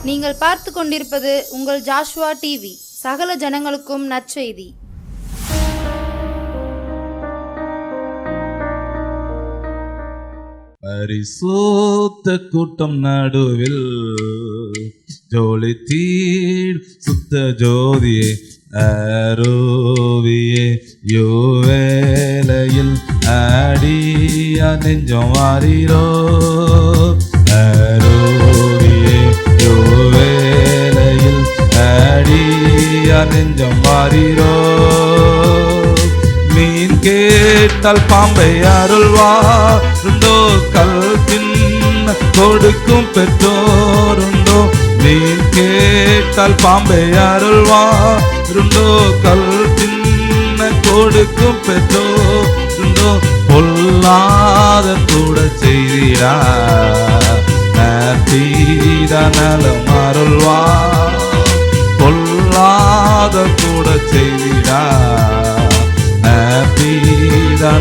நீங்கள் பார்த்து கொண்டிருப்பது உங்கள் ஜாஷுவா டிவி. சகல ஜனங்களுக்கும் நற்செய்தி. பரிசுத்த கூட்டம் நடுவில் ஜோலி தீர் சுத்த ஜோதியே அரோவியே யோவேலையில் ஆடியா நெஞ்சம் வாரீரோ அரோவியே யோவேலையில் ஆடியா நெஞ்சம் வாரீரோ. மீன் கேட்டால் பாம்பை அருள்வாருண்டோ, கல் தின்ன கொடுக்கும் பெற்றோருண்டோ. மீன் கேட்டால் பாம்பை அருள்வாருண்டோ, கல் தின்ன கொடுக்கும் பெற்றோருண்டோ. பொல்லாத கூட செய்திடா நலம் அருள்வா, பொல்லாத கூட செய்திடா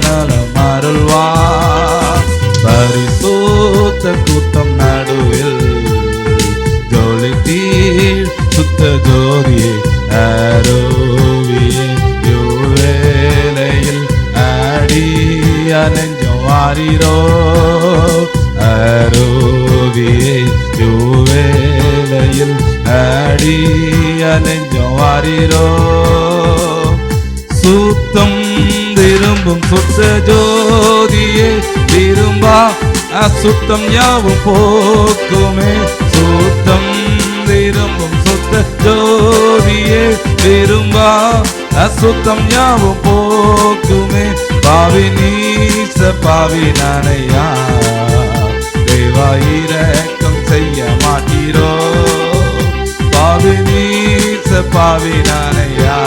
நலம் அருள்வா. பரிசுத்த கூட்டம் நடுவில் ஜோலி தீர் சுத்த ஜோதியே அரோவியே யோவேலையில் ஆடியா நெஞ்சம் வாரீரோ அரோவியே யோவேலையில் ஆடியா நெஞ்சம் வாரீரோ. சுத்தம் விரும்பும் சுத்த ஜோதியே விரும்பா அசுத்தம் யாவும் போக்குமே. சுத்தம் விரும்பும் சுத்த ஜோதியே விரும்பா அசுத்தம் யாவும் போக்குமே. பாவி நீச பாவி நானையா தேவா இரக்கம் செய்ய மாட்டீரோ. பாவி நீச பாவி நானையா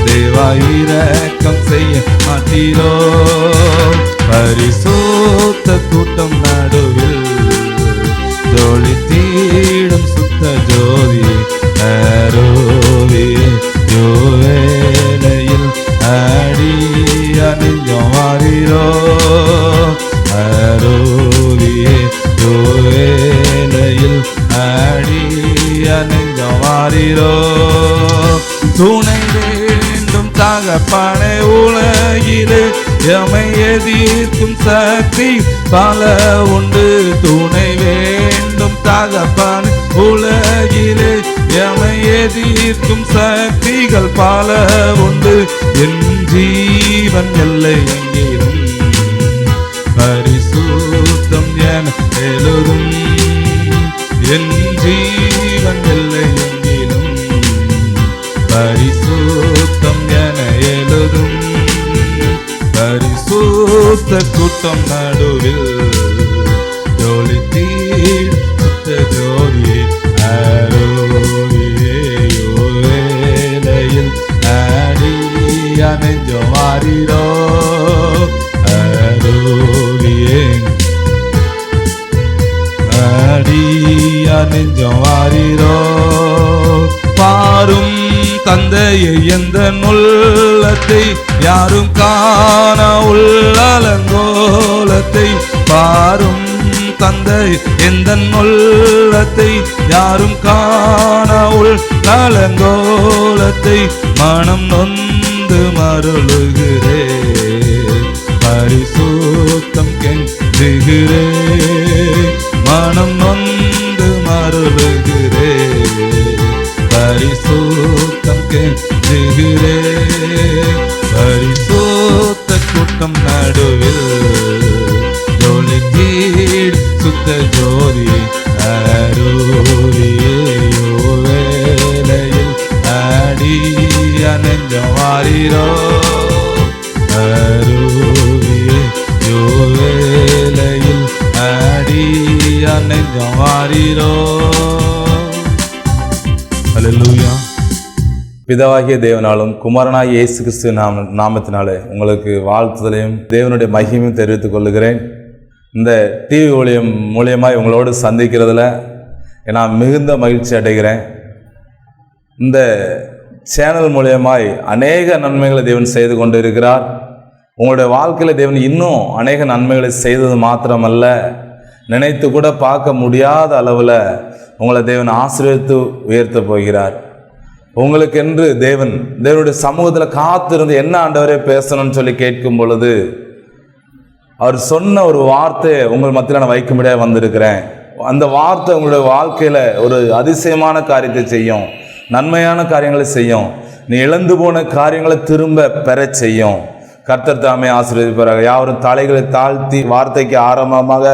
தேவா இரக்கம் செய்ய மாட்டீரோ. பரிசுத்த கூட்டம் நடுவில் ஜோலி தீடும் சுத்த ஜோதி அரோவியே யோவேலையில் ஆடியா நெஞ்சம் வாரீரோ அரோவியே யோவேலையில் ஆடியா நெஞ்சம் வாரீரோ. துணை வேண்டும் தகப்பனே உலகிலே எமை எதிர்க்கும் சக்தி பல உண்டு. துணை வேண்டும் தகப்பனே உலகிலே எமை எதிர்க்கும் சக்திகள் பல உண்டு. என் ஜீவன் எல்லை எங்கிலும் பரிசுத்தம் என எழுதும். என் ஜீவன் எல்லை எங்கிலும் பரிசுத்தம் என எழுதும். பரிசுத்த கூட்டம் நடுவில் ஜோலி தீர் சுத்த ஜோதியே அரோவியே யோவேலையில் ஆடியா நெஞ்சம் வாரீரோ அரோவியே ஆடியா நெஞ்சம் வாரீரோ. பாரும் தந்தையை எந்த நுள்ளத்தை யாரும் காண உள்ளலங்கோலத்தை. பாரும் தந்தை எந்த நுள்ளத்தை யாரும் காண உள்ளலங்கோலத்தை. மனம் நொந்து மருளுகிறே பரிசுத்தம் கெஞ்சுகிறே. மனம் நொந்து மருளுகிறே பரிசுத்தம் கெஞ்சுகிறே. பரிசுத்த கூட்டம் நடுவில் ஜோலி தீர் சுத்த ஜோதி அரோவியே யோவேலையில் ஆடியா நெஞ்சம் வாரீரோ அரோவியே யோவேலையில் ஆடியா நெஞ்சம் வாரீரோ. ஹல்லேலூயா. பிதாவாகிய தேவனாலும் குமாரனாகிய இயேசு கிறிஸ்து நாமத்தினாலே உங்களுக்கு வாழ்த்துதலையும் தேவனுடைய மகிமையும் தெரிவித்துக் கொள்கிறேன். இந்த டிவி மூலியமாய் உங்களோடு சந்திக்கிறதுல நான் மிகுந்த மகிழ்ச்சி அடைகிறேன். இந்த சேனல் மூலியமாய் அநேக நன்மைகளை தேவன் செய்து கொண்டு இருக்கிறார். உங்களுடைய வாழ்க்கையில் தேவன் இன்னும் அநேக நன்மைகளை செய்தது மாத்திரமல்ல, நினைத்து கூட பார்க்க முடியாத அளவில் உங்களை தேவன் ஆசீர்வதித்து உயர்த்த போகிறார். உங்களுக்கென்று தேவனுடைய சமூகத்தில் காத்திருந்து என்ன ஆண்டவரே பேசணும்னு சொல்லி கேட்கும் பொழுது அவர் சொன்ன ஒரு வார்த்தையை உங்கள் மத்தியில் நான் வைக்கும்படியாக வந்திருக்கிறேன். அந்த வார்த்தை உங்களுடைய வாழ்க்கையில் ஒரு அதிசயமான காரியத்தை செய்யும், நன்மையான காரியங்களை செய்யும், நீ இழந்து போன காரியங்களை திரும்ப பெற செய்யும். கர்த்தர் தாமே ஆசீர்வதிப்பாராக. யாவரும் தலைகளை தாழ்த்தி வார்த்தைக்கு ஆரம்பமாக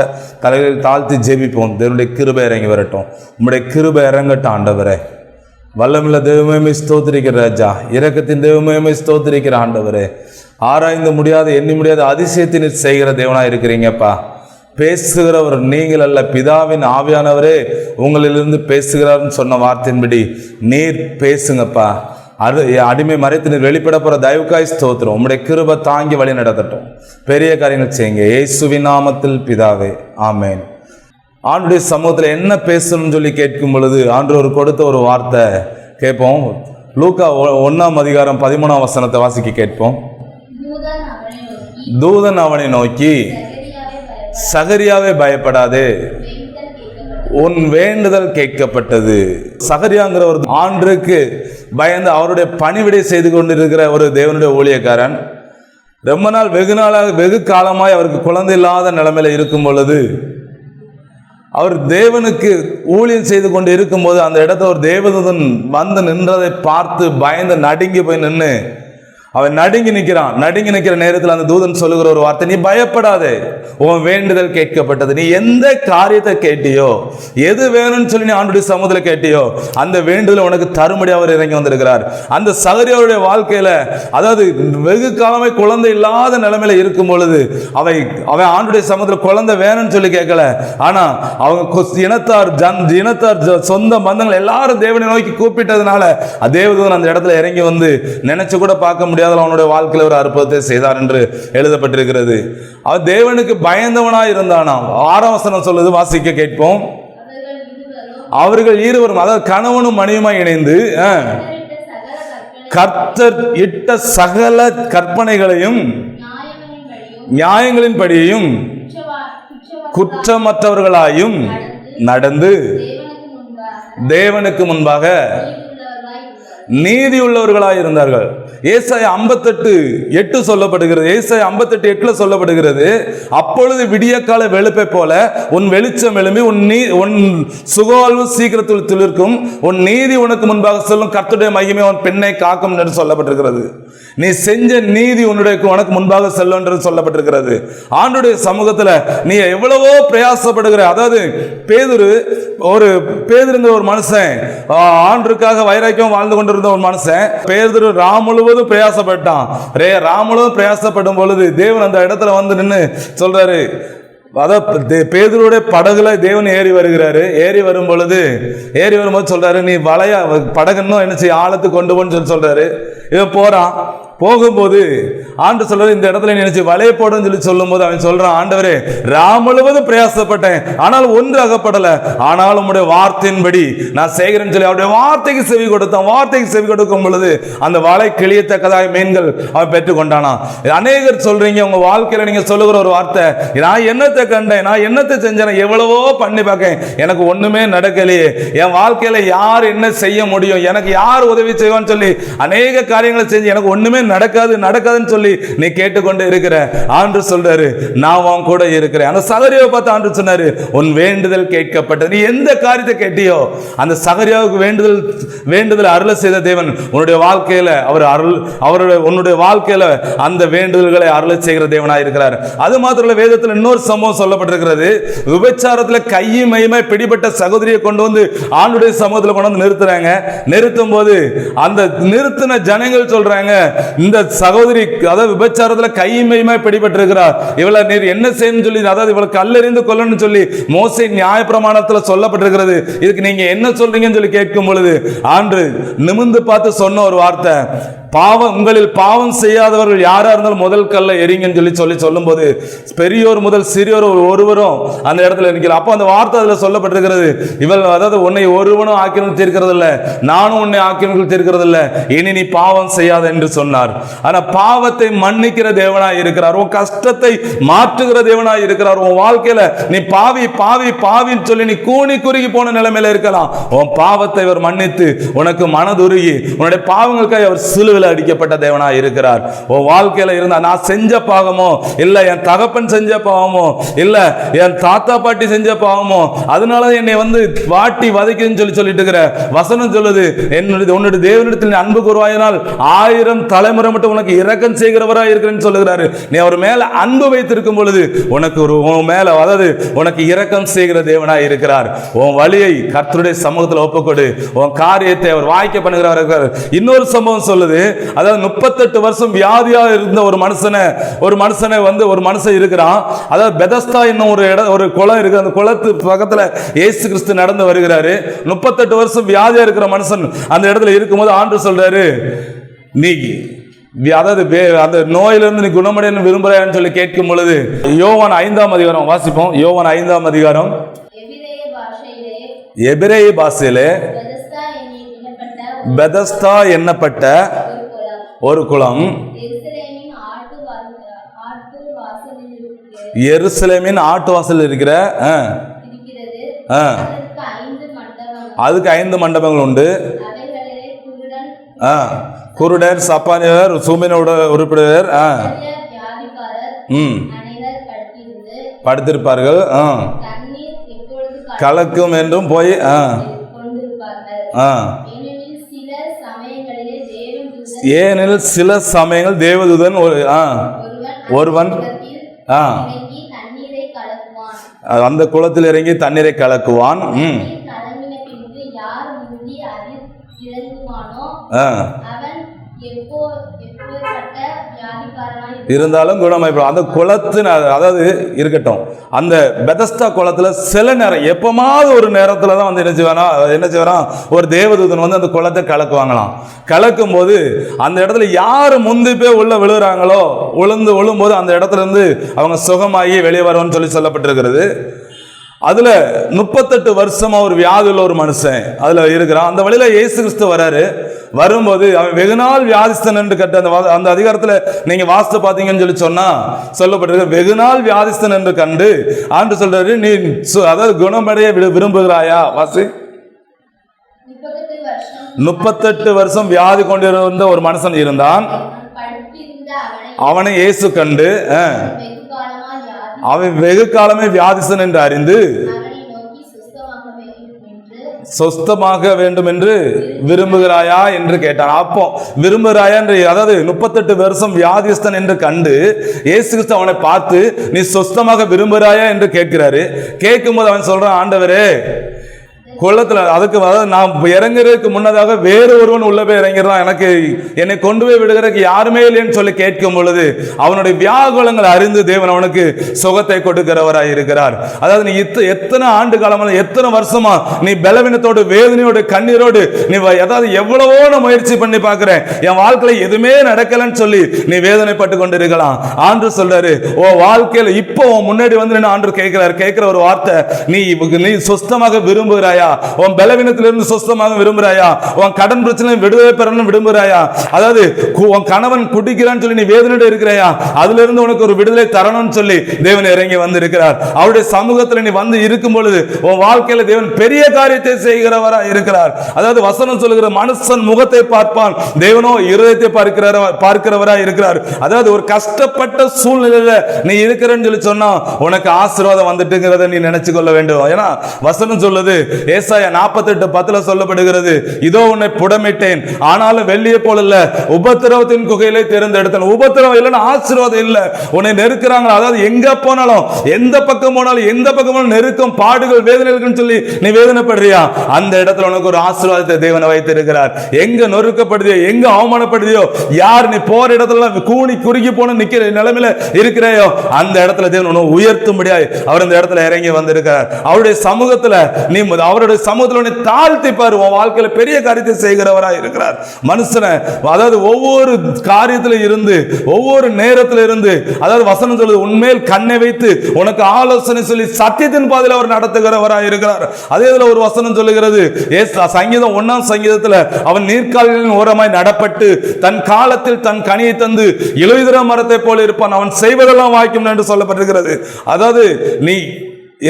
தலைகளை தாழ்த்தி ஜெபிப்போம். தேவனுடைய கிருபை இறங்கி வரட்டும். உங்களுடைய கிருபை இறங்கட்டும் ஆண்டவரே. வல்லமுள்ள தெய்வமே ஸ்தோத்திரிக்கிற ராஜா, இரக்கத்தின் தெய்வமே ஸ்தோத்திரிக்கிற ஆண்டவரே. ஆராய்ந்து முடியாத எண்ணி முடியாத அதிசயத்தை செய்கிற தேவனாக இருக்கிறீங்கப்பா. பேசுகிறவர் நீங்கள் அல்ல, பிதாவின் ஆவியானவரே உங்களிலிருந்து பேசுகிறார்னு சொன்ன வார்த்தையின்படி நீர் பேசுங்கப்பா. அடிமை மறைத்து நீர் வெளிப்பட போகிற தயவுக்காய் ஸ்தோத்திரம். உம்முடைய கிருபை தாங்கி வழி நடத்தட்டும். பெரிய காரியங்கள் செய்யுங்க இயேசுவின் நாமத்தில் பிதாவே, ஆமேன். ஆண்டுடைய சமூகத்தில் என்ன பேசணும்னு சொல்லி கேட்கும் பொழுது ஆண்டவர் கொடுத்த ஒரு வார்த்தை கேட்போம். லூக்கா 1:13 வாசிக்க கேட்போம். தூதன் அவனை நோக்கி, சகரியாவே பயப்படாதே, உன் வேண்டுதல் கேட்கப்பட்டது. சகரியாங்கிற ஒரு ஆண்டுக்கு பயந்து அவருடைய பணிவிடை செய்து கொண்டிருக்கிற ஒரு தேவனுடைய ஊழியக்காரன் ரொம்ப நாள் வெகு காலமாய் அவருக்கு குழந்தை இல்லாத நிலைமையில இருக்கும் பொழுது அவர் தேவனுக்கு ஊழியம் செய்து கொண்டு இருக்கும்போது அந்த இடத்துல ஒரு தேவதூதன் வந்து நின்றதை பார்த்து பயந்து நடுங்கி போய் நின்று அவன் நடுங்கி நிற்கிற நேரத்தில் அந்த தூதன் சொல்லுகிற ஒரு வார்த்தை, நீ பயப்படாதே, உன் வேண்டுதல் கேட்கப்பட்டது. நீ எந்த காரியத்தை கேட்டியோ, எது வேணும்னு சொல்லி நீ ஆண்டுடைய சமூகத்தில் கேட்டியோ அந்த வேண்டுதல் உனக்கு தரும்படி அவர் இறங்கி வந்திருக்கிறார். அந்த சகரியாருடைய வாழ்க்கையில, அதாவது வெகு காலமே குழந்தை இல்லாத நிலைமையில இருக்கும் பொழுது அவன் ஆண்டுடைய சமூகத்தில் குழந்தை வேணும்னு சொல்லி கேட்கல. ஆனா அவங்க இனத்தார் சொந்த பந்தங்கள் எல்லாரும் தேவனை நோக்கி கூப்பிட்டதுனால தேவதூதன் அந்த இடத்துல இறங்கி வந்து நினைச்சு கூட பார்க்க முடியாது அவனுடைய வாழ்க்கையில் ஒரு அற்புதத்தை செய்தார் என்று எழுதப்பட்டிருக்கிறது. அவர் தேவனுக்கு பயந்தவனாய் இருந்தானாம். 6 சொல்லுது, வாசிக்க கேட்போம். அவர்கள் இருவரும், அதாவது கணவனும் மனைவியுமாய் இணைந்து கர்த்தர் இட்ட சகல கற்பனைகளையும் நியாயங்களின்படியும் குற்றமற்றவர்களாயும் நடந்து தேவனுக்கு முன்பாக நீதி உள்ளவர்களாய் இருந்தார்கள். ஏசாயா 58:8 சொல்லப்படுகிறது. ஏசாயா 58:8 சொல்லப்படுகிறது, அப்பொழுது விடியற்கால வெளுப்பை போல உன் வெளிச்சம் எழும்பி உன் சுகவாழ்வு சீக்கிரத்தில் துளிர்க்கும், உன் நீதி உனக்கு முன்பாக சொல்லும், கர்த்தருடைய மகிமை உன் பெண்ணை காக்கும் என்று சொல்லப்பட்டிருக்கிறது. நீ செஞ்ச நீதி உனக்கு முன்பாக செல்லும் என்று சொல்லப்பட்டிருக்கிறது. ஆண்டுடைய சமூகத்தில் நீ எவ்வளவோ பிரயாசப்படுகிற, அதாவது பேதுருங்கிற ஒரு மனுஷன் ஆண்டுக்காக வைராக்கியம் வாழ்ந்து கொண்டிருந்த ஒரு மனுஷன், பேதுரு முழுவதும் பிரயாசப்பட்டான். முழுவதும் பிரயாசப்படும் பொழுது தேவன் அந்த இடத்துல வந்து நின்று சொல்றாரு, அதாவது பேதுருடைய படகுல தேவன் ஏறி வரும்போது சொல்றாரு, நீ படகுன்னு என்ன செய்ய, ஆழத்துக்கு கொண்டு போன்னு சொல்றாரு. இவன் போறான். போகும்போது ஆண்டு சொல்றாரு, இந்த இடத்துல நினைச்சு வலைய போடுன்னு சொல்லி சொல்லும் போது அவன் சொல்றான், ஆண்டவரே முழுவதும் பிரயாசப்பட்டேன், ஆனால் ஒன்று அகப்படல, ஆனால் உம்முடைய வார்த்தையின்படி நான் செய்கிறேன்னு சொல்லி அவருடைய வார்த்தைக்கு செவி கொடுத்தான். வார்த்தைக்கு செவி கொடுக்கும் பொழுது அந்த வலை கிளியத்தக்கதாக மீன்கள் அவன் பெற்றுக் கொண்டானா. அநேகர் சொல்றீங்க உங்க வாழ்க்கையில நீங்க சொல்லுகிற ஒரு வார்த்தை, நான் என்னத்தை கண்டேன், நான் என்னத்தை செஞ்சேன், எவ்வளவோ பண்ணி பார்க்கேன், எனக்கு ஒண்ணுமே நடக்கலையே, என் வாழ்க்கையில யார் என்ன செய்ய முடியும், எனக்கு யார் உதவி செய்வான்னு சொல்லி அநேக காரியங்களை செஞ்சு எனக்கு ஒண்ணுமே நடக்காதுன்னு சொல்லி நீ கேட்டுக்கொண்டு இருக்கிற. ஆண்டு சொல்றாரு, நான் உன் கூட இருக்கிறேன். அந்த சகரியாவை பார்த்து ஆண்டு சொன்னாரு, உன் வேண்டுதல் கேட்கப்பட்டது. நீ எந்த காரியத்தை கேட்டியோ அந்த சகரியாவுக்கு வேண்டுதல் அருள செய்த தேவன் உன்னுடைய வாழ்க்கையில உன்னுடைய வாழ்க்கையில அந்த வேண்டுதல்களை அருள செய்கிற தேவனாக இருக்கிறார். அது மாத்திரம் வேதத்தில் இன்னொரு சம்பவம் சொல்லப்பட்டிருக்கிறது. விபச்சாரத்தில் கையும் மையுமாய் பிடிபட்ட சகோதரியை கொண்டு வந்து ஆண்டுடைய சமூகத்தில் கொண்டு வந்து நிறுத்துறாங்க. நிறுத்தும் போது அந்த நிறுத்தின ஜனங்கள் சொல்றாங்க, இந்த சகோதரி அதாவது விபச்சாரத்தில் கைமையுமாய் பிடிபட்டிருக்கிறார், இவளை நீர் என்ன செய்யணும்னு சொல்லி, அதாவது இவளை கல்லெறிந்து கொல்லணும்னு சொல்லி மோசே நியாயப்பிரமாணத்தில் சொல்லப்பட்டிருக்கிறது, இதுக்கு நீங்க என்ன சொல்றீங்கன்னு சொல்லி கேட்கும் பொழுது ஆண்டு நிமிர்ந்து பார்த்து சொன்ன ஒரு வார்த்தை, உங்களில் பாவம் செய்யாதவர்கள் யாரா இருந்தாலும் முதல் கல்லை எரிங்கன்னு சொல்லி சொல்லும் போது பெரியோர் முதல் சிறியோர் ஒருவரும் அந்த இடத்துல நிற்கல. அப்போ அந்த வார்த்தை அதுல சொல்லப்பட்டிருக்கிறது, இவள் அதாவது உன்னை ஒருவனும் ஆக்கிரமித்து தீர்க்கிறது இல்லை, நானும் உன்னை ஆக்கிரமித்து தீர்க்கிறது இல்லை, இனி நீ பாவம் செய்யாத என்று சொன்னார். இருக்கிறார். ஆனா பாவத்தை மன்னிக்கிற தேவனாய் இருக்கிறார். உன் கஷ்டத்தை மாற்றுகிற தேவனாய் இருக்கிறார். உன் வாழ்க்கையில நீ பாவி பாவி பாவின்னு சொல்லி நீ கூனி குறுகி போன நிலைமையில இருக்கலாம். உன் பாவத்தை அவர் மன்னித்து உனக்கு மனதுருகி உன்னுடைய பாவங்களுக்காக அவர் சிலுவையில் அடிக்கப்பட்ட தேவனாய் இருக்கிறார். உன் வாழ்க்கையில இருந்தா நான் செஞ்ச பாவமோ இல்ல என் தகப்பன் செஞ்ச பாவமோ இல்ல என் தாத்தா பாட்டி செஞ்ச பாவமோ அதனால என்னை வாட்டி வதைக்குன்னு சொல்லிட்டு இருக்கிற வசனம் சொல்லுது, உன்னுடைய தேவனிடத்தில் அன்பு கூறுவாயினால் 1000 தலைமுறை மட்டும் உனக்கு இரக்கம் செய்கிறவராய் இருக்கிறேன்னு சொல்லுகிறாரு. நீ அவர் மேல அன்பு வைத்திருக்கும் பொழுது உனக்கு உன் மேல உனக்கு இரக்கம் செய்கிற தேவனாய் இருக்கிறார். உன் வழியை கர்த்தருடைய சமூகத்தில் ஒப்புக்கொடு. உன் காரியத்தை அவர் வாய்க்க பண்ணுகிறவர் இருக்கிறார். இன்னொரு சம்பவம் சொல்லுது, அதாவது 38 வருஷம் வியாதியா இருந்த ஒரு மனுஷனை ஒரு மனுஷன் இருக்கிறான். அதாவது பெதஸ்தா என்னும் ஒரு குளம் இருக்கு. அந்த குளத்து பக்கத்துல இயேசு கிறிஸ்து நடந்து வருகிறாரு. 38 வருஷம் வியாதியா இருக்கிற மனுஷன் அந்த இடத்துல இருக்கும்போது ஆண்டவர் சொல்றாரு, நீ அதாவது அந்த நோயிலிருந்து நீ குணமடையன்னு விரும்புறான்னு சொல்லி கேட்கும் பொழுது யோவான் 5ஆம் அதிகாரம் வாசிப்போம். யோவான் 5ஆம் அதிகாரம் எபிரேய பாஷையிலே பெதஸ்தா எண்ணப்பட்ட ஒரு குளம் எருசலேமின் ஆட்டு வாசல் இருக்கிற அதுக்கு 5 மண்டபங்கள் உண்டு. குருடர், சப்பானியர், சூமினோட உறுப்பினர் படுத்திருப்பார்கள். கலக்கும் என்றும் போய் ஏனெனில் சில சமயங்கள் தேவதூதன் ஒருவன் அந்த குளத்தில் இறங்கி தண்ணீரை கலக்குவான். இருந்தாலும் குணமாய்ப்படும். அந்த குளத்தின் அதாவது இருக்கட்டும், அந்த பெதஸ்தா குளத்துல சில நேரம் எப்பமாவது ஒரு நேரத்துல தான் என்ன செய்வாராம் ஒரு தேவதூதன் அந்த குளத்தை கலக்குவாங்களாம். கலக்கும் போது அந்த இடத்துல யாரு முந்தி போய் உள்ள விழுகிறாங்களோ விழும்போது அந்த இடத்துல இருந்து அவங்க சுகமாகி வெளியே வரும்னு சொல்லப்பட்டிருக்கிறது. அதுல 38 வருஷமா ஒரு வியாதியுள்ள ஒரு மனுஷன் அதுல இருக்கிறான். அந்த வழியில இயேசு கிறிஸ்து வராரு. வரும்போது அவன் வெகுநாள் வியாதிஸ்தன் என்று அந்த அதிகாரத்துல நீங்க வாசித்து பாத்தீங்கன்னு சொன்னா சொல்லப்பட்டிருக்கு, வெகுநாள் வியாதிஸ்தன் என்று கண்டு ஆண்டு சொல்றாரு, நீ அதாவது குணமடைய விரும்புகிறாயா? வாசி. 38 வருஷம் வியாதி கொண்டிருந்த ஒரு மனுஷன் இருந்தான். அவனை இயேசு கண்டு அவன் வெகு காலமே வியாதிஸ்தன் என்று அறிந்து சொஸ்தமாக வேண்டும் என்று விரும்புகிறாயா என்று கேட்டான். அப்போ விரும்புகிறாயா என்று, அதாவது 38 வருஷம் வியாதிஸ்தன் என்று கண்டு இயேசு கிறிஸ்து அவனை பார்த்து நீ சொஸ்தமாக விரும்புகிறாயா என்று கேட்கிறாரு. கேட்கும் போது அவன் சொல்றான், ஆண்டவரே குளத்துல அதுக்கு நான் இறங்குறதுக்கு முன்னதாக வேறு ஒருவன் உள்ள போய் இறங்கிறான், என்னை கொண்டு போய் விடுகிறதுக்கு யாருமே இல்லைன்னு சொல்லி கேட்கும் பொழுது அவனுடைய வியாகுலங்கள் அறிந்து தேவன் அவனுக்கு சுகத்தை கொடுக்கிறவராய் இருக்கிறார். அதாவது நீ எத்தனை ஆண்டு காலமாக எத்தனை வருஷமா நீ பலவீனத்தோடு வேதனையோடு கண்ணீரோடு நீ அதாவது எவ்வளவோ நான் முயற்சி பண்ணி பார்க்கிறேன், என் வாழ்க்கையில எதுவுமே நடக்கலன்னு சொல்லி நீ வேதனைப்பட்டு கொண்டு இருக்கலாம். ஆண்டு சொல்றாரு, ஓ வாழ்க்கையில இப்போ முன்னாடி ஆண்டு கேட்கிற ஒரு வார்த்தை, நீ சுஸ்தமாக விரும்புகிறாயா? உன் பலவீனத்திலிருந்து சுஸ்தமாக விரும்புகிறாயா? உன் கடன் பிரச்சனை விடுதலை பெறணும் விரும்புகிறாயா? அதாவது உன் கணவன் குடிக்கிறான்னு சொல்லி நீ வேதனையோடு இருக்கிறாயா? அதுல இருந்து உனக்கு ஒரு விடுதலை தரணும்னு சொல்லி தேவன் இறங்கி இருக்கிறார். அவருடைய சமூகத்தில் நீ இருக்கும் பொழுது உன் வாழ்க்கையில தேவன் பெரிய காரியத்தை செய்கிறவரா இருக்கிறார். அதாவது வசனம் சொல்லுகிற மனுஷன் முகத்தை பார்ப்பான், தேவனோ இருதயத்தை பார்க்கிறவரா இருக்கிறார். அதாவது ஒரு கஷ்டப்பட்ட சூழ்நிலையில நீ இருக்கிறன்னு சொல்லி சொன்னா உனக்கு ஆசீர்வாதம் வந்துட்டுங்கிறத நீ நினைச்சு கொள்ள வேண்டும். ஏன்னா வசனம் சொல்லுது, ஏசாயா 48:10 சொல்லப்படுகிறது, இதோ உன்னை புடமிட்டேன், ஆனாலும் வெள்ளியை போல இல்ல, உபத்திரவத்தின் குகையிலே தேர்ந்தெடுத்தேன். உபத்திரவம் இல்லைன்னா ஆசீர்வாதம் இல்ல. உன்னை நெருக்கிறாங்க, அதாவது எங்க போனாலும் எந்த பக்கம் போனாலும் எந்த பக்கம் நெருக்கம் பாடுகள் வேதனைகள் சொல்லி நீ வேதனைப்படுறியா, அந்த இடத்துல உனக்கு ஒரு ஆசீர்வாதத்தை தேவன் வைத்திருக்கிறார். எங்க நொறுக்கப்படுதியோ எங்க அவமானப்படுதியோ, யார் நீ போற இடத்துல கூணி குறுகி போன நிக்கிற நிலைமையில இருக்கிறாயோ அந்த இடத்துல தேவன் உன்னை உயர்த்தும்படியாய் அவர் இந்த இடத்துல இறங்கி வந்திருக்கிறார். அவருடைய சமூகத்துல நீ அவர் அவருடைய சமூகத்தில் தாழ்த்திப்பார். உன் வாழ்க்கையில பெரிய காரியத்தை செய்கிறவராய் இருக்கிறார். மனுஷனை அதாவது ஒவ்வொரு காரியத்தில இருந்து ஒவ்வொரு நேரத்தில் இருந்து அதாவது வசனம் சொல்லுது உன்மேல் கண்ணை வைத்து உனக்கு ஆலோசனை சொல்லி சத்தியத்தின் பாதையில் அவர் நடத்துகிறவராய் இருக்கிறார். அதே இதுல ஒரு வசனம் சொல்லுகிறது சங்கீதம் 1ஆம் சங்கீதத்தில் அவன் நீர்க்கால்களின் ஓரமாய் நடப்பட்டு தன் காலத்தில் தன் கனியை தந்து இலையுதிர் மரத்தை போல இருப்பான், அவன் செய்வதெல்லாம் வாய்க்கும் என்று சொல்லப்பட்டிருக்கிறது. அதாவது நீ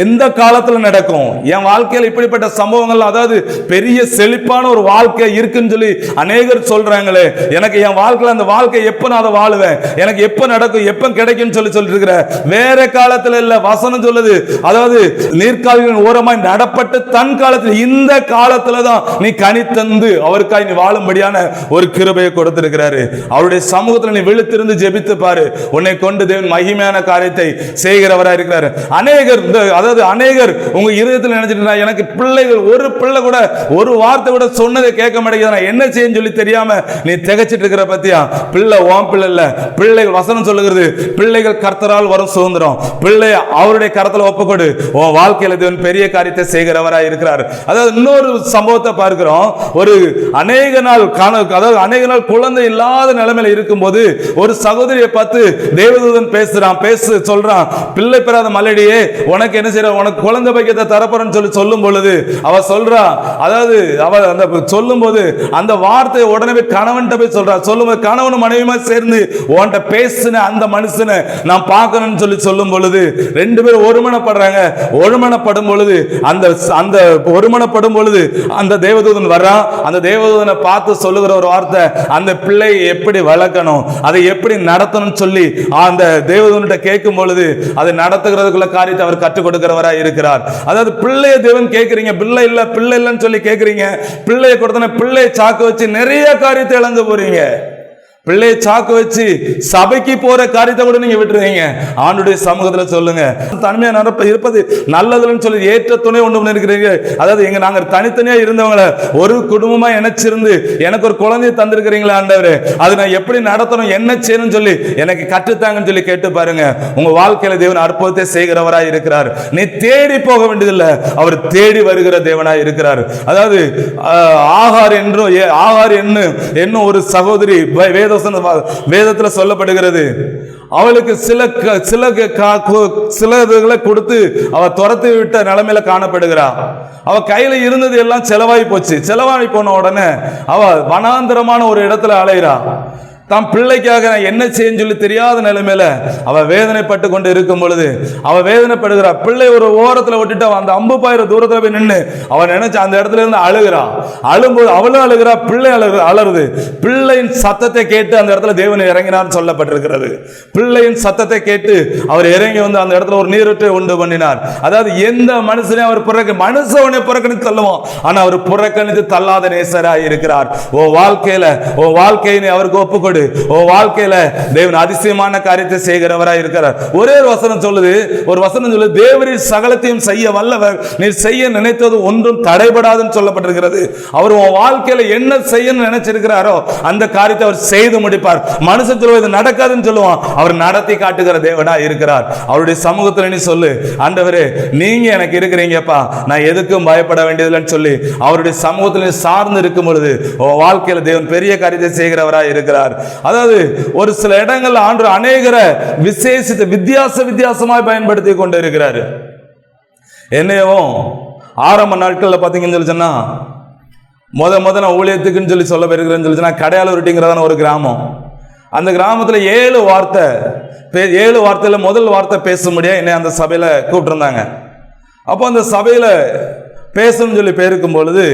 எந்த காலத்துல நடக்கும் என் வாழ்க்கையில் இப்படிப்பட்ட சம்பவங்கள், அதாவது பெரிய செழிப்பான ஒரு வாழ்க்கை இருக்குன்னு சொல்லி அநேகர் சொல்றாங்களே, எனக்கு என் வாழ்க்கையில் அந்த வாழ்க்கை எப்ப நான் அதை வாழுவேன், எனக்கு எப்ப நடக்கும் எப்ப கிடைக்கும் சொல்லிட்டு இருக்கிற வேற காலத்துல இல்ல. வசனம் சொல்லுது அதாவது நீர்க்கால்களின் ஓரமாய் நடப்பட்டு தன் காலத்தில் இந்த காலத்துல தான் நீ கனி தந்து அவருக்காய் நீ வாழும்படியான ஒரு கிருபையை கொடுத்திருக்கிறாரு. அவருடைய சமூகத்தில் நீ விழுத்திருந்து ஜெபித்து பாரு, உன்னை கொண்டு தேவன் மகிமையான காரியத்தை செய்கிறவராய் இருக்கிறாரு. அநேகர் உங்க இருதயத்தில் நினைச்சிட்டு எனக்கு பிள்ளைகள் ஒரு பிள்ளை கூட ஒரு வார்த்தை கூட சொன்னதை கேட்க மாட்டேங்குது, நான் என்ன செய்யன்னு சொல்லி தெரியாம நீ திகைச்சிட்டு இருக்கிற பத்தியா? பிள்ளை உன் பிள்ளை இல்ல, பிள்ளைகள் வசனம் சொல்லுகிறது பிள்ளைகள் கர்த்தரால் வரும் சுதந்திரம், பிள்ளை அவருடைய கரத்துல ஒப்புக்கொடு, உன் வாழ்க்கையில தேவன் பெரிய காரியத்தை செய்கிறவராய் இருக்கிறார். அதாவது இன்னொரு சம்பவத்தை பார்க்கிறோம். ஒரு அநேக நாள் குழந்தை இல்லாத நிலைமையில இருக்கும்போது ஒரு சகோதரியை பார்த்து தேவதூதன் சொல்றான், பிள்ளை பெறாத மலடியே உனக்கு என்ன செய்யற, உனக்கு குழந்தை பாக்கியத்தை தரப்போறேன்னு சொல்லி சொல்லும் பொழுது அவ சொல்றா, அதாவது அவ அந்த சொல்லும் போது அந்த வார்த்தையை உடனே கணவன்கிட்ட போய் சொல்றா. சொல்லும்போது கணவனும் மனைவியுமா சேர்ந்து உன்கிட்ட பேசின அந்த மனுஷனை நான் பார்க்கணும்னு சொல்லி சொல்லும் பொழுது ரெண்டு பேரும் ஒருமனப்படுறாங்க. ஒருமனப்படும் பொழுது அந்த ஒருமனப்படும் பொழுது அந்த தேவதூதன் வர்றான். அந்த தேவதூதனை பார்த்து சொல்லுகிற ஒரு வார்த்தை, அந்த பிள்ளை எப்படி வளர்க்கணும், அதை எப்படி நடத்தணும் சொல்லி அந்த தேவதூதன்கிட்ட கேட்கும் பொழுது அதை நடத்துகிறதுக்குள்ள காரியத்தை அவர் கற்றுக் கொடுக்கிறவராய் இருக்கிறார். அதாவது பிள்ளைய தேவன் கேட்கிறீங்க, பிள்ளை இல்லைன்னு சொல்லி கேட்கிறீங்க, பிள்ளையை கொடுத்தன பிள்ளையை சாக்கு வச்சு நிறைய காரியத்தை இழந்து போறீங்க. பிள்ளையை சாக்கு வச்சு சபைக்கு போற காரியத்தை கூட நீங்க விட்டுருவீங்க. ஆண்டுடைய சமூகத்துல சொல்லுங்க, தனிமையா இருப்பது நல்லதுன்னு சொல்லி ஏற்ற துணை ஒன்று இருக்கிறீங்க. அதாவது நாங்க தனித்தனியா இருந்தவங்களை ஒரு குடும்பமா இணைச்சிருந்து எனக்கு ஒரு குழந்தைய தந்திருக்கிறீங்களா ஆண்டவரே, அது நான் எப்படி நடத்தணும் என்ன செய்யணும்னு சொல்லி எனக்கு கற்றுத்தாங்கன்னு சொல்லி கேட்டு பாருங்க. உங்க வாழ்க்கையில தேவன் அற்புதத்தை செய்கிறவராய் இருக்கிறார். நீ தேடி போக வேண்டியதில்லை, அவர் தேடி வருகிற தேவனாய் இருக்கிறார். அதாவது ஆகார் என்னும் ஒரு சகோதரி வேதத்துல சொல்லப்படுகிறது. அவளுக்கு சில கொடுத்து அவ துரத்தி விட்ட நிலைமையில காணப்படுகிறார். அவ கையில இருந்தது எல்லாம் செலவாகி போச்சு. செலவாகி போன உடனே அவ வனாந்தரமான ஒரு இடத்துல அலைகிறா. தம் பிள்ளைக்காக நான் என்ன செய்யன்னு சொல்லி தெரியாத நிலைமையில அவ வேதனைப்பட்டு கொண்டு இருக்கும் பொழுது அவ வேதனைப்படுகிறா. பிள்ளை ஒரு ஓரத்துல விட்டுட்டு அந்த அம்பு பாயிர தூரத்துல போய் நின்று அவன் நினைச்சு அந்த இடத்துல இருந்து அழுகிறா. அழும்போது அவளும் அழுகிறா, பிள்ளை அலறுது. பிள்ளையின் சத்தத்தை கேட்டு அந்த இடத்துல தேவன் இறங்கினார் சொல்லப்பட்டிருக்கிறது. பிள்ளையின் சத்தத்தை கேட்டு அவர் இறங்கி வந்து அந்த இடத்துல ஒரு நீரூற்றை உண்டு பண்ணினார். அதாவது எந்த மனுஷனையும் அவர் மனுஷனை புறக்கணித்து தள்ளுவோம், ஆனா அவர் புறக்கணித்து தள்ளாத நேசராய் இருக்கிறார். ஓ வாழ்க்கையை அவருக்கு ஒப்புக்கொடு. வாழ்க்கையில தேவன் அதிசயமான காரியத்தை செய்கிறவராய் இருக்கிறார். ஒரே ஒரு வசனம் சொல்லுது, தேவரீர் சகலத்தையும் செய்ய வல்லவர், நீ செய்ய நினைத்தது ஒன்றும் தடைபடாதுன்னு சொல்லப்பட்டிருக்கிறது. அவர் உன் வாழ்க்கையில என்ன செய்ய நினைச்சிருக்கிறாரோ அந்த காரியத்தை அவர் செய்து முடிப்பார். மனுஷன் சொல்லுவது நடக்காதுன்னு சொல்லுவான், அவர் நடத்தி காட்டுகிற தேவனா இருக்கிறார். அவருடைய சமூகத்தில் நீ சொல்லு, ஆண்டவரே நீங்க எனக்கு இருக்கிறீங்கப்பா, நான் எதுக்கும் பயப்பட வேண்டியதில்லைன்னு சொல்லி அவருடைய சமூகத்தில் சார்ந்து இருக்கும் பொழுது வாழ்க்கையில தேவன் பெரிய காரியத்தை செய்கிறவராய் இருக்கிறார். அதாவது ஒரு சில இடங்கள் ஆண்டு அநேகரை விசேஷித்த வித்தியாசமாய் பயன்படுத்தி கொண்டு இருக்கிறார். என்னையும் ஆரம்ப நாட்கள்ல பாத்தீங்கன்னு சொன்னா முத ஊழியத்துக்குன்னு சொல்லி சொல்ல போயிருக்கிறேன்னு சொல்லி கடையாளூரிட்டிங்கிறதான ஒரு கிராமம். அந்த கிராமத்துல 7 வார்த்தையில முதல் வார்த்தை பேச முடியாது. என்னை அந்த சபையில கூப்பிட்டுருந்தாங்க. அப்போ அந்த சபையில பேசணும்னு சொல்லி பேருக்கும் பொழுது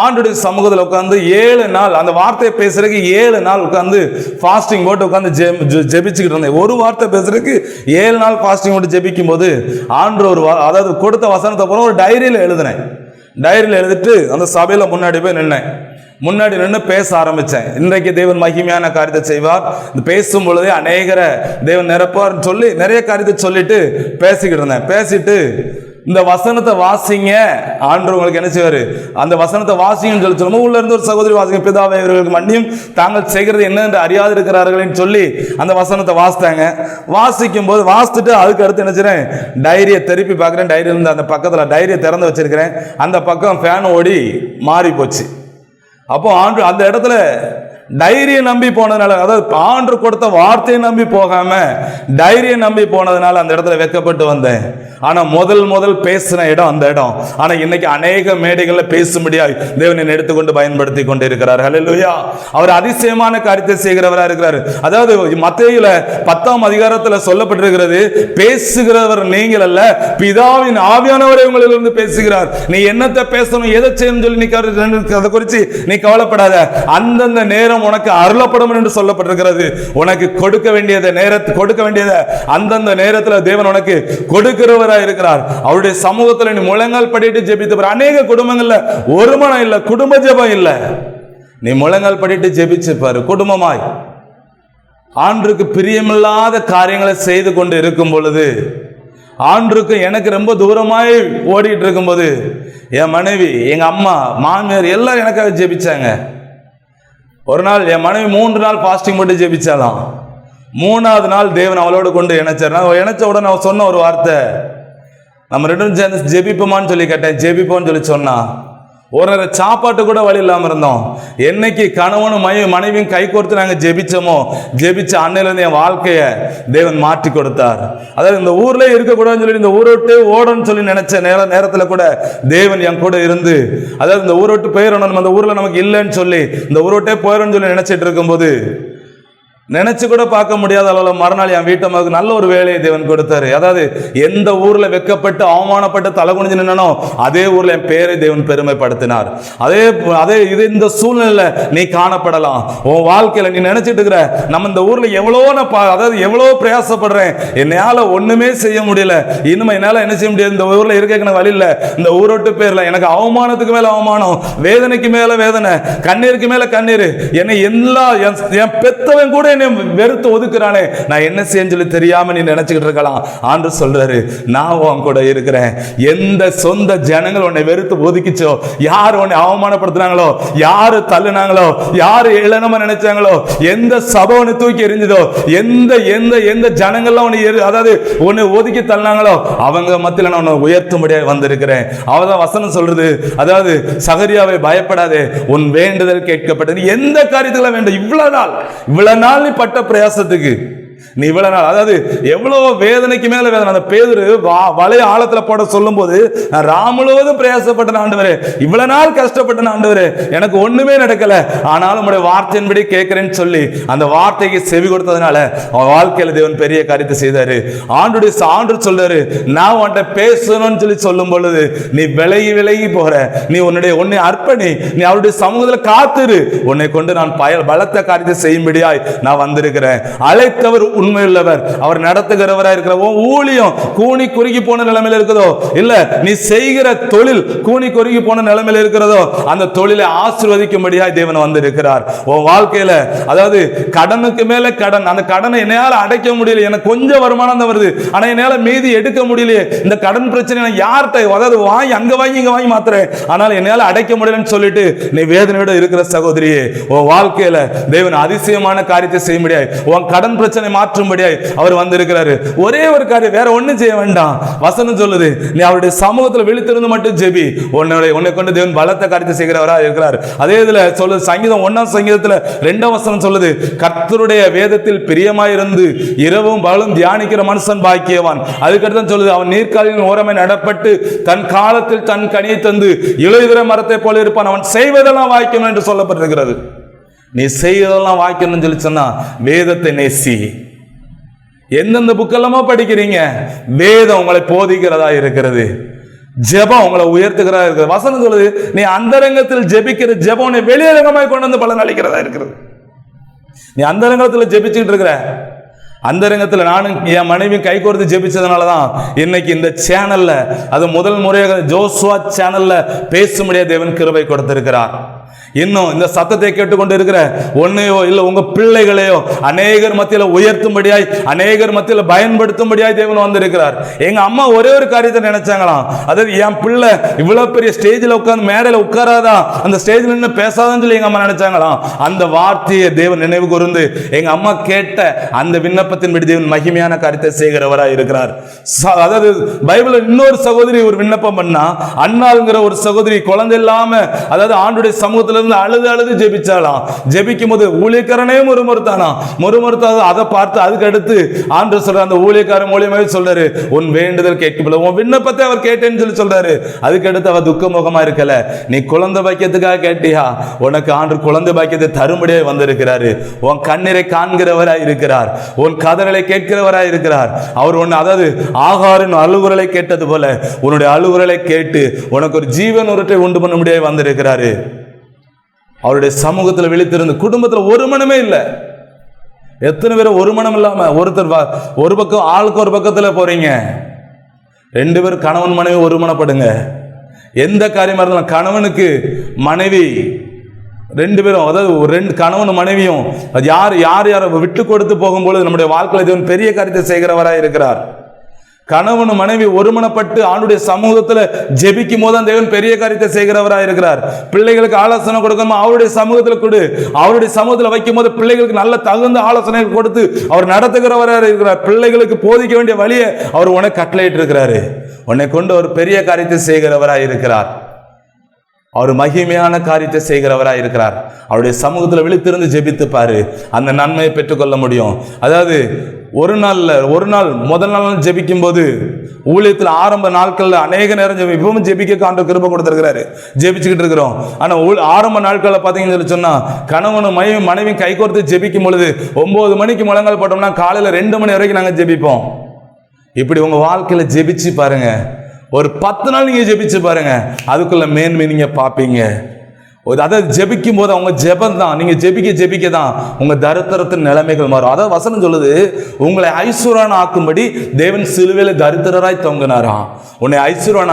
ஆண்டுடைய சமூகத்தில் உட்காந்து 7 நாள் அந்த வார்த்தையை பேசுறதுக்கு 7 நாள் உட்காந்து ஃபாஸ்டிங் போட்டு உட்காந்து ஜெபிச்சுக்கிட்டு இருந்தேன். ஒரு வார்த்தை பேசுறதுக்கு 7 நாள் ஃபாஸ்டிங் போட்டு ஜெபிக்கும் போது ஆண்டு அதாவது கொடுத்த வசனத்தை போல ஒரு டைரியில் எழுதினேன். டைரியில் எழுதிட்டு அந்த சபையில முன்னாடி போய் நின்று பேச ஆரம்பிச்சேன். இன்றைக்கு தேவன் மகிமையான காரியத்தை செய்வார், பேசும் பொழுதே அநேகரை தேவன் நிரப்பார்னு சொல்லி நிறைய காரியத்தை சொல்லிட்டு பேசிக்கிட்டு இருந்தேன். பேசிட்டு இந்த வசனத்தை வாசிங்க, ஆண்டவர் உங்களுக்கு என்ன செய்வாரு, அந்த வசனத்தை வாசிங்கன்னு சொல்லி சொல்லும்போது உள்ள இருந்து ஒரு சகோதரி வாசிங்க, பிதாவே இவர்களுக்கு மன்னியும் தாங்கள் செய்கிறது என்ன என்று அறியாது இருக்கிறார்கள்னு சொல்லி அந்த வசனத்தை வாசித்தாங்க. வாசிக்கும் போது வாசிச்சுட்டு அதுக்கு அடுத்து என்ன செய்றேன், டைரியை திருப்பி பார்க்குறேன். டைரி இருந்து அந்த பக்கத்தில் டைரியை திறந்து வச்சிருக்கிறேன். அந்த பக்கம் ஃபேன் ஓடி மாறி போச்சு. அப்போ ஆண்டு அந்த இடத்துல டைரியை நம்பி போனதுனால, அதாவது ஆண்டு கொடுத்த வார்த்தையை நம்பி போகாம டைரியை நம்பி போனதுனால அந்த இடத்துல வெட்கப்பட்டு வந்தேன். ஆனா முதல் பேசின இடம் அந்த இடம். ஆனா இன்னைக்கு அநேக மேடைகள்ல பேசும்படியாய் தேவனை எடுத்துக்கொண்டு பயன்படுத்தி கொண்டு இருக்கிறார். ஹல்லேலூயா. அவர் அதிசயமான காரியத்தை செய்கிறவரா இருக்கிறார். அதாவது மத்தேயுல 10ஆம் அதிகாரத்துல சொல்லப்பட்டிருக்கிறது, பேசுகிறவர் நீங்கள் அல்ல, பிதாவின் ஆவியானவரே உங்களிலிருந்து பேசுகிறார். நீ என்னத்தை பேசணும், எதை செய்யணும் சொல்லி நீ அதை குறித்து நீ கவலைப்படாத. அந்தந்த நேரம் உனக்கு அருளப்படும் என்று சொல்லப்பட்டிருக்கிறது. உனக்கு கொடுக்க வேண்டியதை அந்தந்த நேரத்தில் தேவன் உனக்கு கொடுக்கிறவரா இருக்கிறார். அவருடைய சமூகத்தில் நீ முழங்கால் படிட்டு ஜெபித்து, அநேக குடும்பங்கள்ல ஒரு மனம் இல்ல, குடும்ப ஜெபம் இல்ல. நீ முழங்கால் படிட்டு ஜெபிச்சு பாரு. குடும்பமாய் ஆண்டுக்கு பிரியமில்லாத காரியங்களை செய்து கொண்டு இருக்கும் பொழுது, ஆண்டுக்கு எனக்கு ரொம்ப தூரமாய் ஓடிட்டு இருக்கும்போது, என் மனைவி, எங்க அம்மா, மாமியார் எல்லாரும் எனக்காக ஜெபிச்சாங்க. ஒரு நாள் என் மனைவி 3 நாள் ஃபாஸ்டிங் போட்டு ஜெபிச்சாலாம். 3ஆவது நாள் தேவன் அவளோடு கொண்டு இணைச்சார். இணைச்ச உடனே அவன் சொன்ன ஒரு வார்த்தை, நம்ம 2 பேரும் சேர்ந்து ஜெபிப்போமான்னு சொல்லி கேட்டேன். ஜெபிப்போன்னு சொல்லி சொன்னா. ஒரு நேரம் சாப்பாட்டு கூட வழி இல்லாமல் இருந்தோம். என்னைக்கு கணவனும் மனைவியும் கை கோர்த்து நாங்கள் ஜெபிச்சோமோ, ஜெபிச்ச அன்னையிலிருந்து என் வாழ்க்கையை தேவன் மாற்றி கொடுத்தார். அதாவது இந்த ஊர்ல இருக்கக்கூடாதுன்னு சொல்லி இந்த ஊரை விட்டு ஓடணும்னு சொல்லி நினைச்ச நேரத்தில் கூட தேவன் என் கூட இருந்து, அதாவது இந்த ஊரை விட்டு போயிடணும், அந்த ஊர்ல நமக்கு இல்லைன்னு சொல்லி இந்த ஊரை விட்டே போயிடணும்னு சொல்லி நினைச்சிட்டு இருக்கும்போது, நினைச்சு கூட பார்க்க முடியாத அளவில் மறுநாள் என் வீட்டம்மாவுக்கு நல்ல ஒரு வேலையை தேவன் கொடுத்தாரு. அதாவது எந்த ஊர்ல வெக்கப்பட்டு அவமானப்பட்டு தலை குனிஞ்சு நின்னனோ அதே ஊர்ல என் பேரை தேவன் பெருமைப்படுத்தினார். அதே இது இந்த சூழ்நிலை நீ காணப்படலாம். உன் வாழ்க்கையில நீ நினைச்சிட்டு இருக்கிற, நம்ம இந்த ஊர்ல எவ்வளோ பிரயாசப்படுறேன், என்னால ஒண்ணுமே செய்ய முடியல, இனிமே என்னால என்ன செய்ய முடியாது, இந்த ஊர்ல இருக்க வழி இல்லை, இந்த ஊரோட்டு பேர்ல எனக்கு அவமானத்துக்கு மேல அவமானம், வேதனைக்கு மேல வேதனை, கண்ணீருக்கு மேல கண்ணீர், என்னை என் பெத்தவன் கூட வெறுத்து ஒதுக்குறானே, நான் என்ன செய்ய சொல்லி தெரியாம நீ நினைச்சுக்கிட்டு இருக்கலாம். ஆண்டவர் சொல்றாரு, நான் உன் கூட இருக்கிறேன். எந்த சொந்த ஜனங்கள் உன்னை வெறுத்து ஒதுக்கிச்சோ, யார் உன்னை அவமானப்படுத்தினாங்களோ, யாரு தள்ளுனாங்களோ, யாரு இளனமா நினைச்சாங்களோ, எந்த சபை உன்னை தூக்கி எரிஞ்சதோ, எந்த ஜனங்கள்லாம் உன்னை ஒதுக்கி தள்ளினாங்களோ, அவங்க மத்தியில் நான் உன்னை உயர்த்தும்படியாக வந்திருக்கிறேன். அவதான் வசனம் சொல்றது. அதாவது சகரியாவை பயப்படாதே, உன் வேண்டுதல் கேட்கப்பட்டது. எந்த காரியத்துல வேண்டும், இவ்வளவு நாள் நீ பட்ட பிரயாசத்துக்கு நீ இவ்வளவு நாள், அதாவது எவ்வளவு வேதனைக்கு மேல வேதனை. அந்த பேதுரு வலைய ஆழத்துல போட சொல்லும் போது, நான் ராமுழுவதும் பிரயாசப்பட்ட ஆண்டவரே, இவ்வளவு நாள் கஷ்டப்பட்ட ஆண்டவரே, எனக்கு ஒண்ணுமே நடக்கல, ஆனாலும் உடைய வார்த்தையின்படி கேட்கிறேன்னு சொல்லி அந்த வார்த்தைக்கு செவி கொடுத்ததுனால அவன் வாழ்க்கையில தேவன் பெரிய காரியத்தை செய்தாரு. ஆண்டு சொல்றாரு, நான் உன்கிட்ட பேசணும்னு சொல்லி சொல்லும் பொழுது நீ விலகி போற, நீ உன்னை அர்ப்பணி, நீ அவருடைய சமூகத்தில் காத்துரு, உன்னை கொண்டு நான் பலத்த காரியத்தை செய்யும்படியாய் நான் வந்திருக்கிறேன். அழைத்தவர் உண்மையுள்ளவர், அவர் நடத்துகிறவராக இருக்கிற ஊழியம் கூனி குறுகி போன நிலைமையில் இருக்கிறதோ, இல்ல நீ செய்கிற தொழில் கூனி குறுகி போன நிலைமையில் இருக்கிறதோ, அந்த தொழிலை ஆசீர்வதிக்கும்படியாய் தேவன் வந்திருக்கிறார். உன் வாழ்க்கையில அதாவது கடனுக்கு மேல கடன், அந்த கடனை என்னால அடைக்க முடியல, எனக்கு கொஞ்சம் வருமானம் தான் வருது, ஆனா என்னால மீதி எடுக்க முடியலையே, இந்த கடன் பிரச்சனை யார்கிட்ட, அதாவது அங்க வாங்கி இங்க வாங்கி மாத்துறேன், ஆனால் என்னால அடைக்க முடியலன்னு சொல்லிட்டு நீ வேதனையோட இருக்கிற சகோதரியே, உன் வாழ்க்கையில தேவன் அதிசயமான காரியத்தை செய்ய முடியாது. உன் கடன் பிரச்சனை மாற்றும்படியாய் அவர் வந்திருக்கிறாரு. ஒரே ஒரு காரியம், வேற ஒண்ணும் செய்ய வேண்டாம். வசனம் சொல்லுது, நீ அவருடைய சமூகத்தில் விழித்திருந்து மட்டும் ஜெபி, உன்னை கொண்டு தேவன் பலத்த காரியத்தை செய்கிறவரா இருக்கிறார். அதே இதுல சொல்லுது, சங்கீதம் 1ஆம் சங்கீதத்துல 2ஆம் வசனம் சொல்லுது, கர்த்தருடைய வேதத்தில் பிரியமாயிருந்து இரவும் பகலும் தியானிக்கிற மனுஷன் பாக்கியவான். அதுக்கடுத்து சொல்லுது, அவன் நீர்க்காலின் ஓரமே நடப்பட்டு தன் காலத்தில் தன் கனியை தந்து இலையுதிர மரத்தை போல இருப்பான், அவன் செய்வதெல்லாம் வாய்க்கணும் என்று சொல்லப்பட்டிருக்கிறது. நீ செய்வதெல்லாம் வாய்க்கணும்னு சொல்லி சொன்னா வேதத்தை நேசி. எந்தெந்த புக்கெல்லாமோ படிக்கிறீங்க, வேதம் உங்களை போதிக்கிறதா இருக்கிறது, ஜெபம் உங்களை உயர்த்துகிறதா இருக்கிறது. வசனம் சொல்லுது, நீ அந்தரங்கத்தில் ஜெபிக்கிற ஜெபம் உன்னை வெளியரங்கமாய் கொண்டு வந்து பலன் அளிக்கிறதா இருக்கிறது. நீ அந்தரங்கத்தில் ஜெபிச்சுட்டு இருக்கிற, அந்தரங்கத்தில் நானும் என் மனைவி கை கோர்த்து ஜெபிச்சதுனாலதான் இன்னைக்கு இந்த சேனல்ல, அது முதல் முறையாக ஜோசுவா சேனல்ல பேசும்படியா தேவன் கிருபை கொடுத்திருக்கிறார். இன்னும் இந்த சத்தத்தை கேட்டுக்கொண்டு இருக்கிற ஒன்னையோ இல்லை உங்க பிள்ளைகளையோ அநேகர் மத்தியில் உயர்த்தும்படியாய், அநேகர் மத்தியில் பயன்படுத்தும்படியாய் தேவன் வந்திருக்கிறார். எங்க அம்மா ஒரே ஒரு காரியத்தை நினைச்சாங்களாம், அதாவது என் பிள்ளை இவ்வளவு பெரிய ஸ்டேஜில் உட்கார்ந்து மேடையில் உட்காராதா, அந்த ஸ்டேஜில் நின்று பேசாதான்னு சொல்லி எங்க அம்மா நினைச்சாங்களாம். அந்த வார்த்தையை தேவன் நினைவு கூர்ந்து எங்க அம்மா கேட்ட அந்த விண்ணப்பத்தின்படி தேவன் மகிமையான காரியத்தை செய்கிறவராய் இருக்கிறார். அதாவது பைபிள்ல இன்னொரு சகோதரி ஒரு விண்ணப்பம் பண்ணா, அண்ணாங்கிற ஒரு சகோதரி குழந்தை இல்லாம, அதாவது ஆண்டுடைய சமூகத்துல அழுது அழுது ஜெபிச்சாலாம். ஜெபிக்கும் போது ஊழியக்காரனே முறுமுறுத்தாக அதை பார்த்து அதுக்கு அடுத்து ஆண்டவர் சொல்ற அந்த ஊழியக்காரன் மூலியமாவே சொல்றாரு, உன் வேண்டுதல் கேட்கப்பட, உன் விண்ணப்பத்தை அவர் கேட்டேன்னு சொல்லி சொல்றாரு. அதுக்கு அடுத்து அவர் துக்க முகமா இருக்கல, நீ குழந்தை பாக்கியத்துக்காக கேட்டியா, உனக்கு ஆண்டவர் குழந்தை பாக்கியத்தை தரும்படியே வந்திருக்கிறாரு. உன் கண்ணீரை காண்கிறவராய் இருக்கிறார், உன் கதறலை கேட்கிறவராய் இருக்கிறார். அவர் ஒன்னு, அதாவது ஆகாரின் அழுகுரலை கேட்டது போல உன்னுடைய அழுகுரலை கேட்டு உனக்கு ஒரு ஜீவன் உருட்டை உண்டு பண்ண முடியாது வந்திருக்கிறாரு. அவருடைய சமூகத்தில் விழித்திருந்து குடும்பத்தில் ஒரு மனமே இல்லை. எத்தனை பேர் ஒரு மனம் இல்லாம ஒருத்தர் ஒரு பக்கம் ஆளுக்கு ஒரு பக்கத்தில் போறீங்க. 2 பேர் கணவன் மனைவி ஒரு மனப்படுங்க. எந்த காரியமா இருந்தாலும் கணவனுக்கு மனைவி 2 பேரும், அதாவது 2 கணவன் மனைவியும் யார் யார் விட்டு கொடுத்து போகும்போது நம்முடைய வாழ்க்கையில் தேவன் பெரிய காரியத்தை செய்கிறவராய் இருக்கிறார். கணவன் மனைவி ஒருமனப்பட்டு ஆண்டுடைய சமூகத்தில் ஜெபிக்கும் போது தேவன் பெரிய காரியத்தை செய்கிறவராக இருக்கிறார். பிள்ளைகளுக்கு ஆலோசனை கொடுக்கணும், அவருடைய சமூகத்தில் கொடு. அவருடைய சமூகத்தில் வைக்கும் போது பிள்ளைகளுக்கு நல்ல தகுந்த ஆலோசனைகள் கொடுத்து அவர் நடத்துகிறவராக இருக்கிறார். பிள்ளைகளுக்கு போதிக்க வேண்டிய வழியை அவர் உனக்கு கட்டளையிட்டு இருக்கிறாரு. உன்னை கொண்டு ஒரு பெரிய காரியத்தை செய்கிறவராக இருக்கிறார். அவர் மகிமையான காரியத்தை செய்கிறவராக இருக்கிறார். அவருடைய சமூகத்தில் விழித்திருந்து ஜெபித்து பாரு, அந்த நன்மையை பெற்றுக்கொள்ள முடியும். அதாவது ஒரு நாள் முதல் நாள் ஜெபிக்கும் போது ஊழியத்தில் ஆரம்ப நாட்கள்ல அநேக நேரம் இப்பவும் ஜெபிக்க ஆண்டவர் கிருபை கொடுத்திருக்கிறாரு, ஜெபிச்சுக்கிட்டு இருக்கிறோம். ஆனா ஆரம்ப நாட்களில் பார்த்தீங்கன்னு சொன்னா கணவனும் மனைவி கை கோர்த்து ஜெபிக்கும் பொழுது 9 மணிக்கு முழங்கால் போட்டோம்னா காலையில் 2 மணி வரைக்கும் நாங்கள் ஜெபிப்போம். இப்படி உங்க வாழ்க்கையில ஜெபிச்சு பாருங்க, ஒரு 10 நாள் நீங்க ஜெபிச்சு பாருங்க, அதுக்குள்ள மேன்மை நீங்க பார்ப்பீங்க. அதாவது ஜெபிக்கும் போது அவங்க ஜெபம் தான், நீங்க ஜெபிக்க தான் உங்க தரித்திரத்தின் நிலைமைகள் மாறும். அதாவது வசனம் சொல்லுது, உங்களை ஐஸ்வர்யவான் ஆக்கும்படி தேவன் சிலுவையில தரித்திரராய் தொங்கினாராம். உன்னை ஐஸ்வர்யவான்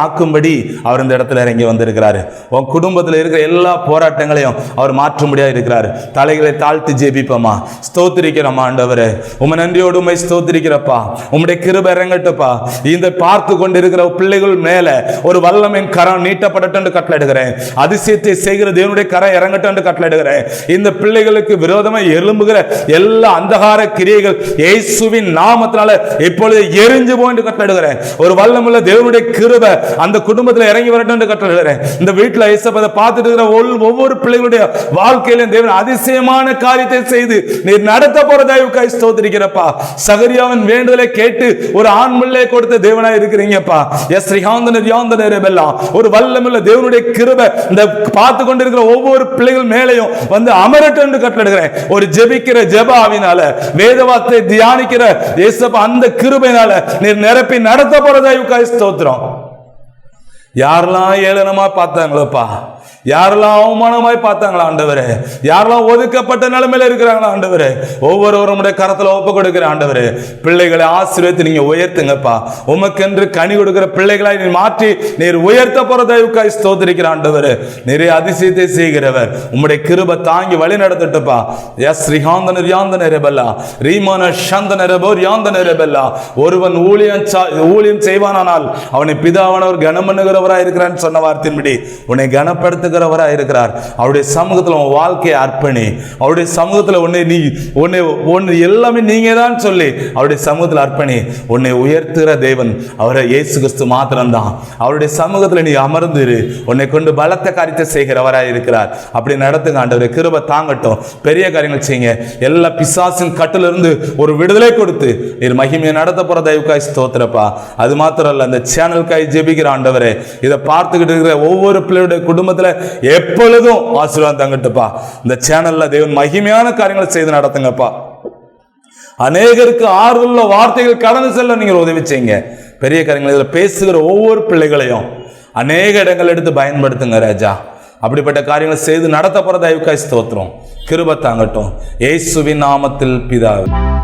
ஆக்கும்படி அவர் இந்த இடத்துல இறங்கி வந்திருக்கிறாரு. உன் குடும்பத்தில் இருக்கிற எல்லா போராட்டங்களையும் அவர் மாற்றும்படியா இருக்கிறாரு. தலைகளை தாழ்த்தி ஜெபிப்போமா, ஸ்தோத்திரிக்கிறோம் ஆண்டவரே, உம்மை நன்றியோடு உம்மை ஸ்தோத்திரிக்கிறப்பா, உம்முடைய கிருபை இறங்கட்டுப்பா. இந்த பார்த்து கொண்டிருக்கிற பிள்ளைகள் மேல ஒரு வல்லமையின் கரம் நீட்டப்படட்டும் கட்டளை எடுக்கிறேன். அதிசயத்தை செய்கிற தேவனுடைய கரம் இறங்கட்டும் என்று கட்டளையிடுகிறேன். இந்த பிள்ளைகளுக்கு விரோதமாக எழும்புகிற எல்லா அந்தகார கிரியைகள் இயேசுவின் நாமத்தினால இப்பொழுது எரிஞ்சு போய் என்று கட்டளையிடுகிறேன். ஒரு வல்லமுள்ள தேவனுடைய கிருபை அந்த குடும்பத்தில் இறங்கி வரட்டும் என்று கட்டளையிடுகிறேன். இந்த வீட்டில் இயேசுவை பார்த்துட்டு இருக்கிற ஒவ்வொரு பிள்ளைகளுடைய வாழ்க்கையிலும் தேவன் அதிசயமான காரியத்தை செய்து நீர் நடத்த போற தயவுக்காய் ஸ்தோத்திரிக்கிறப்பா. சகரியாவின் வேண்டுதலை கேட்டு ஒரு ஆண் பிள்ளை கொடுத்த தேவனாய் இருக்கிறீங்கப்பா. எஸ் ரிஹாந்தனர் யாந்தனர் பெல்லாம் ஒரு வல்லமுள்ள தேவனுடைய கிருபை இந்த பார்த்து கொண்டிருக்கிற ஒவ்வொரு பிள்ளைகள் மேலையும் வந்து அமரட்டும் என்று கட்டளையிடுகிறேன். ஒரு ஜெபிக்கிற ஜெபாவினால வேதவார்த்தை தியானிக்கிற இயேசுப்பா அந்த கிருபையினால நீர் நிரப்பி நடத்த போற தயவுக்காய் ஸ்தோத்திரம். யாரெல்லாம் ஏளனமா பார்த்தாங்களோப்பா, யாரெல்லாம் அவமானமாய் பார்த்தாங்களா ஆண்டவரே, யாரெல்லாம் ஒதுக்கப்பட்ட நிலைமையில இருக்கிறாங்களா ஆண்டவரே, ஒவ்வொருவரும் கரத்துல ஒப்பு கொடுக்கிற ஆண்டவரே, பிள்ளைகளை ஆசீர்வதித்து நீங்க உயர்த்துங்கப்பா. உமக்கென்று கனி கொடுக்கிற பிள்ளைகளாய் நீ மாற்றி நீர் உயர்த்த போற தயவுக்காய் ஸ்தோத்திரிக்கிற ஆண்டவரே. நிறைய அதிசயத்தை செய்கிறவர், உம்முடைய கிருபை தாங்கி வழி நடத்தட்டுப்பா. எஸ் ரிஹாந்தனர் யாந்தனர் பெல்லா ரீமான சந்தனர் போர் யாந்தனர் பெல்லா. ஒருவன் ஊழியம் செய்வானால் அவனை பிதாவானவர் கனம் பண்ணுகிறவராய் இருக்கிறான்னு சொன்ன வார்த்தையின்படி உன்னை கனப்படுத்துகிற இருக்கிறார். அவருடைய சமூகத்தில் உன் வாழ்க்கையை அர்ப்பணி. அவருடைய சமூகத்தில் உன்னை எல்லாமே நீங்க தான் சொல்லி அவருடைய சமூகத்தில் அர்ப்பணி. உன்னை உயர்த்துகிற தேவன் அவரை இயேசு கிறிஸ்து மாத்திரம்தான். அவருடைய சமூகத்தில் நீ அமர்ந்து உன்னை கொண்டு பலத்த காரியத்தை செய்கிறவராய் இருக்கிறார். அப்படி நடத்துங்க ஆண்டவரே. கிருபை தாங்கட்டும், பெரிய காரியங்கள் செய்யுங்க. எல்லா பிசாசின் கட்டிலிருந்து ஒரு விடுதலை கொடுத்து நீர் மகிமையை நடத்த போற தயவுக்காய் ஸ்தோத்திரப்பா. அது மாத்திரம் அல்ல, அந்த சேனலுக்காய் ஜெபிக்கிற ஆண்டவரே, இதை பார்த்துக்கிட்டு இருக்கிற ஒவ்வொரு பிள்ளையுடைய குடும்பத்தில் எப்பொழுதும் ஆசீர்வாதம் தங்கட்டுப்பா. இந்த சேனல்ல தேவன் மகிமையான காரியங்களை செய்து நடத்துங்கப்பா. அநேகருக்கு ஆறுதலுள்ள வார்த்தைகள் கடந்து செல்ல நீங்கள் உதவி செய்யுங்க. பெரிய காரியங்கள் இதில் பேசுகிற ஒவ்வொரு பிள்ளைகளையும் அநேக இடங்கள் எடுத்து பயன்படுத்துங்க ராஜா. அப்படிப்பட்ட காரியங்களை செய்து நடத்த போற தயவுக்காய் ஸ்தோத்திரம். கிருபை தாங்கட்டும் இயேசுவின் நாமத்தில் பிதாவே.